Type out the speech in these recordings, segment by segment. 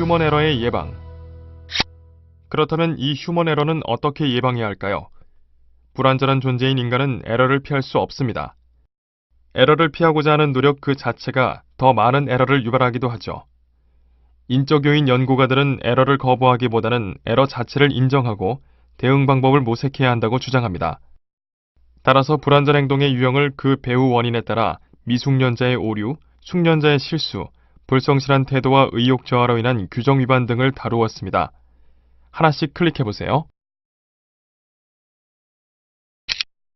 휴먼 에러의 예방. 그렇다면 이 휴먼 에러는 어떻게 예방해야 할까요? 불완전한 존재인 인간은 에러를 피할 수 없습니다. 에러를 피하고자 하는 노력 그 자체가 더 많은 에러를 유발하기도 하죠. 인적 요인 연구가들은 에러를 거부하기보다는 에러 자체를 인정하고 대응 방법을 모색해야 한다고 주장합니다. 따라서 불완전 행동의 유형을 그 배후 원인에 따라 미숙련자의 오류, 숙련자의 실수, 불성실한 태도와 의욕 저하로 인한 규정 위반 등을 다루었습니다. 하나씩 클릭해보세요.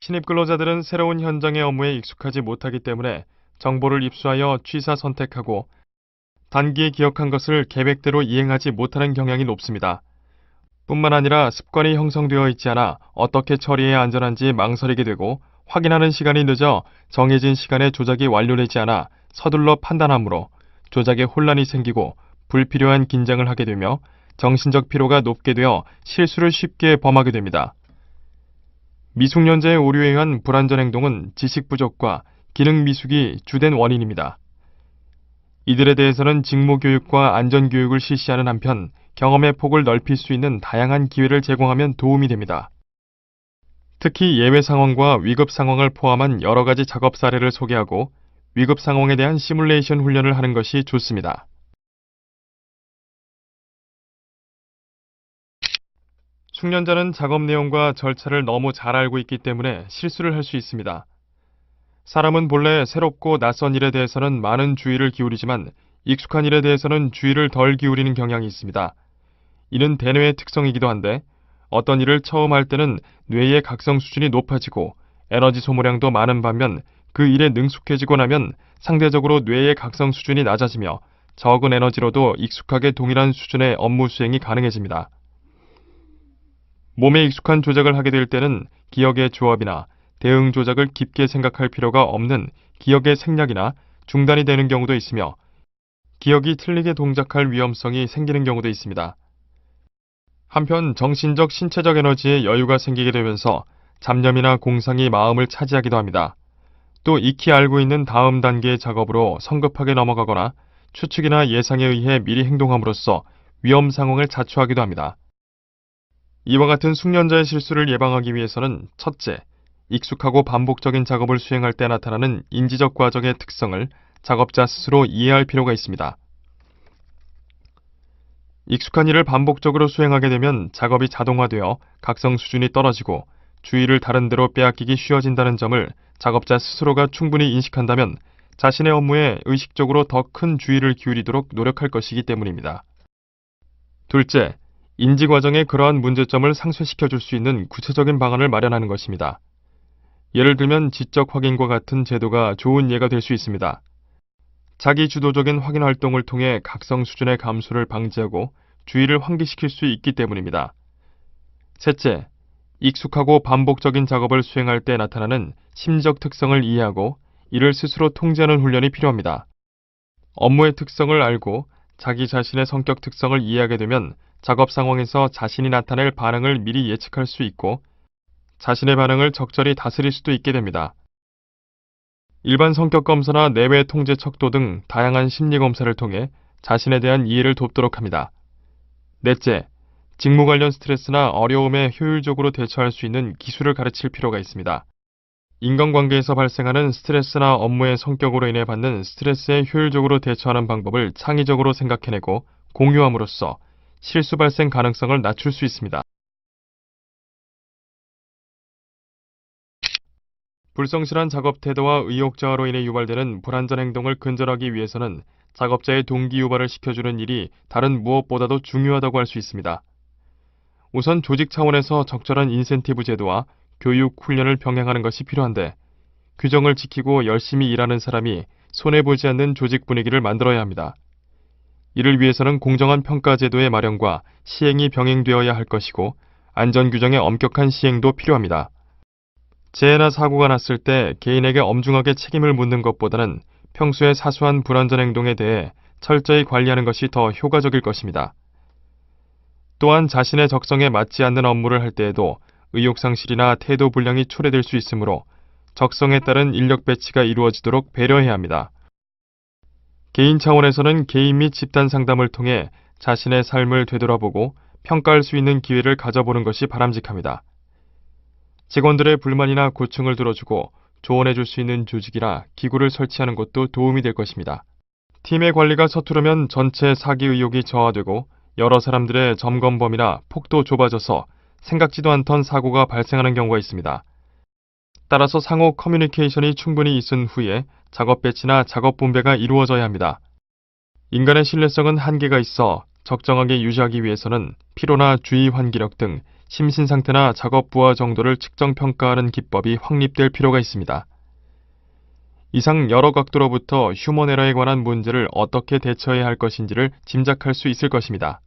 신입 근로자들은 새로운 현장의 업무에 익숙하지 못하기 때문에 정보를 입수하여 취사 선택하고 단기에 기억한 것을 계획대로 이행하지 못하는 경향이 높습니다. 뿐만 아니라 습관이 형성되어 있지 않아 어떻게 처리해야 안전한지 망설이게 되고 확인하는 시간이 늦어 정해진 시간에 조작이 완료되지 않아 서둘러 판단하므로 조작에 혼란이 생기고 불필요한 긴장을 하게 되며 정신적 피로가 높게 되어 실수를 쉽게 범하게 됩니다. 미숙련자의 오류에 의한 불완전 행동은 지식 부족과 기능 미숙이 주된 원인입니다. 이들에 대해서는 직무교육과 안전교육을 실시하는 한편 경험의 폭을 넓힐 수 있는 다양한 기회를 제공하면 도움이 됩니다. 특히 예외 상황과 위급 상황을 포함한 여러 가지 작업 사례를 소개하고 위급 상황에 대한 시뮬레이션 훈련을 하는 것이 좋습니다. 숙련자는 작업 내용과 절차를 너무 잘 알고 있기 때문에 실수를 할 수 있습니다. 사람은 본래 새롭고 낯선 일에 대해서는 많은 주의를 기울이지만 익숙한 일에 대해서는 주의를 덜 기울이는 경향이 있습니다. 이는 대뇌의 특성이기도 한데 어떤 일을 처음 할 때는 뇌의 각성 수준이 높아지고 에너지 소모량도 많은 반면 그 일에 능숙해지고 나면 상대적으로 뇌의 각성 수준이 낮아지며 적은 에너지로도 익숙하게 동일한 수준의 업무 수행이 가능해집니다. 몸에 익숙한 조작을 하게 될 때는 기억의 조합이나 대응 조작을 깊게 생각할 필요가 없는 기억의 생략이나 중단이 되는 경우도 있으며 기억이 틀리게 동작할 위험성이 생기는 경우도 있습니다. 한편 정신적, 신체적 에너지에 여유가 생기게 되면서 잡념이나 공상이 마음을 차지하기도 합니다. 또 익히 알고 있는 다음 단계의 작업으로 성급하게 넘어가거나 추측이나 예상에 의해 미리 행동함으로써 위험 상황을 자초하기도 합니다. 이와 같은 숙련자의 실수를 예방하기 위해서는 첫째, 익숙하고 반복적인 작업을 수행할 때 나타나는 인지적 과정의 특성을 작업자 스스로 이해할 필요가 있습니다. 익숙한 일을 반복적으로 수행하게 되면 작업이 자동화되어 각성 수준이 떨어지고 주의를 다른 데로 빼앗기기 쉬워진다는 점을 작업자 스스로가 충분히 인식한다면 자신의 업무에 의식적으로 더 큰 주의를 기울이도록 노력할 것이기 때문입니다. 둘째, 인지 과정에 그러한 문제점을 상쇄시켜 줄 수 있는 구체적인 방안을 마련하는 것입니다. 예를 들면 지적 확인과 같은 제도가 좋은 예가 될 수 있습니다. 자기 주도적인 확인 활동을 통해 각성 수준의 감소를 방지하고 주의를 환기시킬 수 있기 때문입니다. 셋째, 익숙하고 반복적인 작업을 수행할 때 나타나는 심적 특성을 이해하고 이를 스스로 통제하는 훈련이 필요합니다. 업무의 특성을 알고 자기 자신의 성격 특성을 이해하게 되면 작업 상황에서 자신이 나타낼 반응을 미리 예측할 수 있고 자신의 반응을 적절히 다스릴 수도 있게 됩니다. 일반 성격 검사나 내외 통제 척도 등 다양한 심리 검사를 통해 자신에 대한 이해를 돕도록 합니다. 넷째, 직무 관련 스트레스나 어려움에 효율적으로 대처할 수 있는 기술을 가르칠 필요가 있습니다. 인간관계에서 발생하는 스트레스나 업무의 성격으로 인해 받는 스트레스에 효율적으로 대처하는 방법을 창의적으로 생각해내고 공유함으로써 실수 발생 가능성을 낮출 수 있습니다. 불성실한 작업 태도와 의욕 저하로 인해 유발되는 불완전 행동을 근절하기 위해서는 작업자의 동기 유발을 시켜주는 일이 다른 무엇보다도 중요하다고 할 수 있습니다. 우선 조직 차원에서 적절한 인센티브 제도와 교육, 훈련을 병행하는 것이 필요한데 규정을 지키고 열심히 일하는 사람이 손해보지 않는 조직 분위기를 만들어야 합니다. 이를 위해서는 공정한 평가 제도의 마련과 시행이 병행되어야 할 것이고 안전규정의 엄격한 시행도 필요합니다. 재해나 사고가 났을 때 개인에게 엄중하게 책임을 묻는 것보다는 평소에 사소한 불완전 행동에 대해 철저히 관리하는 것이 더 효과적일 것입니다. 또한 자신의 적성에 맞지 않는 업무를 할 때에도 의욕상실이나 태도 불량이 초래될 수 있으므로 적성에 따른 인력 배치가 이루어지도록 배려해야 합니다. 개인 차원에서는 개인 및 집단 상담을 통해 자신의 삶을 되돌아보고 평가할 수 있는 기회를 가져보는 것이 바람직합니다. 직원들의 불만이나 고충을 들어주고 조언해줄 수 있는 조직이나 기구를 설치하는 것도 도움이 될 것입니다. 팀의 관리가 서투르면 전체 사기 의욕이 저하되고 여러 사람들의 점검 범위나 폭도 좁아져서 생각지도 않던 사고가 발생하는 경우가 있습니다. 따라서 상호 커뮤니케이션이 충분히 있은 후에 작업 배치나 작업 분배가 이루어져야 합니다. 인간의 신뢰성은 한계가 있어 적정하게 유지하기 위해서는 피로나 주의 환기력 등 심신 상태나 작업 부하 정도를 측정 평가하는 기법이 확립될 필요가 있습니다. 이상 여러 각도로부터 휴먼 에러에 관한 문제를 어떻게 대처해야 할 것인지를 짐작할 수 있을 것입니다.